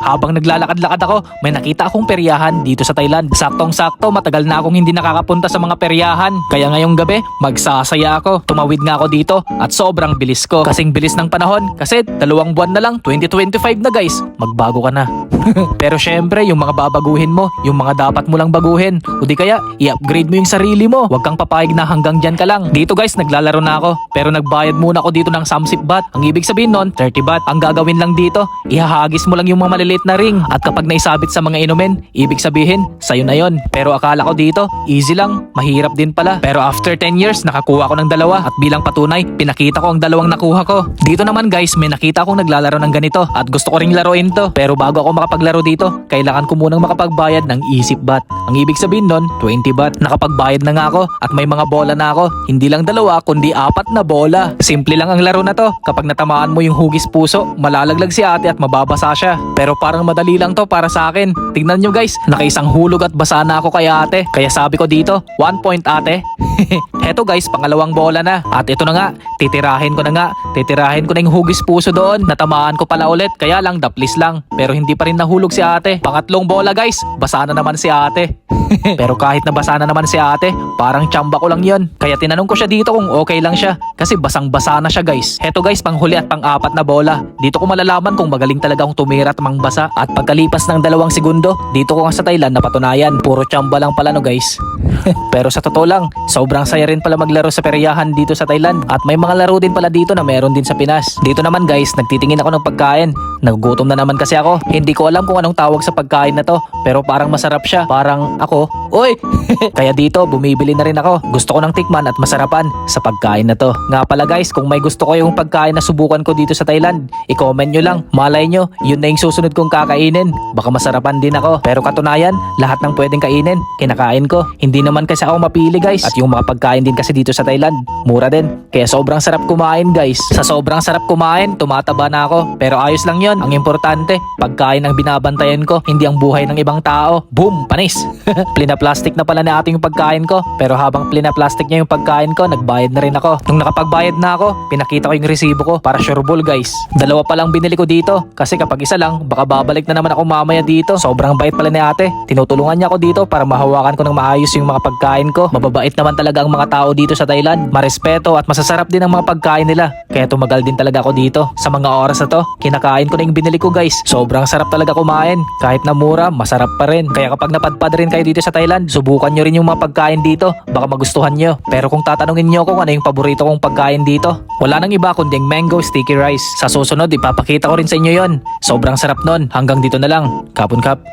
Habang naglalakad-lakad ako, may nakita akong peryahan dito sa Thailand. Saktong-sakto, matagal na akong hindi nakakapunta sa mga peryahan. Kaya ngayong gabi, magsasaya ako. Tumawid nga ako dito at sobrang bilis ko. Kasing bilis ng panahon kasi 2 buwan na lang, 2025 na guys. Magbago ka na. Pero syempre, yung mga babaguhin mo, yung mga dapat mo lang baguhin. O di kaya, i-upgrade mo yung sarili mo. Huwag kang papayag na hanggang dyan ka lang. Dito guys, naglalaro na ako. Pero nagbayad muna ako dito ng 30 baht. Ang ibig sabihin nun, 30 baht. Ang gagawin lang dito, ihahagis mo lang yung mga maliliit na ring. At kapag naisabit sa mga inumin, ibig sabihin, sa'yo na yon. Pero akala ko dito, easy lang, mahirap din pala. Pero after 10 years, nakakuha ko ng 2. At bilang patunay, pinakita ko ang 2 nakuha ko. Dito naman guys, may nakita akong naglalaro ng ganito. At gusto ko ring laruin to. Pero bago ako makapaglaro dito, kailangan ko munang makapagbayad ng isip baht. Ang ibig sabihin nun, 20 baht. Nakapagbayad na nga ako at may mga bola na ako. Hindi lang 2, kundi 4 na bola. Simple lang ang laro na to. Kapag natamaan mo yung hugis puso, malalaglag si ate at mababasa siya. Pero parang madali lang to para sa akin. Tignan nyo guys, nakaisang hulog at basa na ako kay ate. Kaya sabi ko dito, 1 point ate. Heto guys, pangalawang bola na. At ito na nga, titirahin ko na yung hugis puso doon. Natamaan ko pala ulit, kaya lang daplis lang. Pero hindi pa rin nahulog si ate. Pangatlong bola guys, basa na naman si ate. Pero kahit nabasa na naman si ate, parang tsamba ko lang yon. Kaya tinanong ko siya dito kung okay lang siya. Kasi basang-basa na siya guys. Heto guys, panghuli at pang-4 na bola. Dito ko malalaman kung magaling talaga akong tumira at mangbasa. At pagkalipas ng 2 segundo, dito ko nga sa Thailand napatunayan. Puro tsamba lang pala no guys. Pero sa totoo lang, sobrang saya rin pala maglaro sa peryahan dito sa Thailand. At may mga laro din pala dito na meron din sa Pinas. Dito naman guys, nagtitingin ako ng pagkain. Nagugutom na naman kasi ako. Hindi ko alam kung anong tawag sa pagkain na to. Pero parang masarap siya. Parang ako, oy! Kaya dito, bumibili na rin ako. Gusto ko ng tikman at masarapan sa pagkain na to. Nga pala guys, kung may gusto ko yung pagkain na subukan ko dito sa Thailand, i-comment nyo lang. Malay nyo, yun na yung susunod kong kakainin. Baka masarapan din ako. Pero katunayan, lahat ng pwedeng kainin, kinakain ko. Hindi naman kasi ako mapili guys. At yung mga pagkain din kasi dito sa Thailand, mura din. Kaya sobrang sarap kumain guys. Sa sobrang sarap kumain, tumataba na ako. Pero ayos lang yon. Ang importante, pagkain ang binabantayan ko, hindi ang buhay ng ibang tao. Boom! Panis! Plinaplastic na pala ni ate yung pagkain ko. Pero habang plinaplastic niya yung pagkain ko, nagbayad na rin ako. Nung nakapagbayad na ako, pinakita ko yung resibo ko para sureball guys. 2 pa lang binili ko dito. Kasi kapag isa lang, baka babalik na naman ako mamaya dito. Sobrang bait pala ni ate. Tinutulungan niya ako dito para mahawakan ko ng maayos yung mga pagkain ko. Mababait naman talaga ang mga tao dito sa Thailand. Marespeto at masasarap din ang mga pagkain nila. Kaya tumagal din talaga ako dito. Sa mga oras na to, kinakain ko na yung binili ko guys. Sobrang sarap talaga kumain. Kahit na mura, masarap pa rin. Kaya kapag napadpad rin kayo dito sa Thailand, subukan nyo rin yung mga pagkain dito. Baka magustuhan nyo. Pero kung tatanungin nyo ko kung ano yung paborito kong pagkain dito, wala nang iba kundi yung mango sticky rice. Sa susunod, ipapakita ko rin sa inyo yon. Sobrang sarap nun. Hanggang dito na lang. Kapun kap.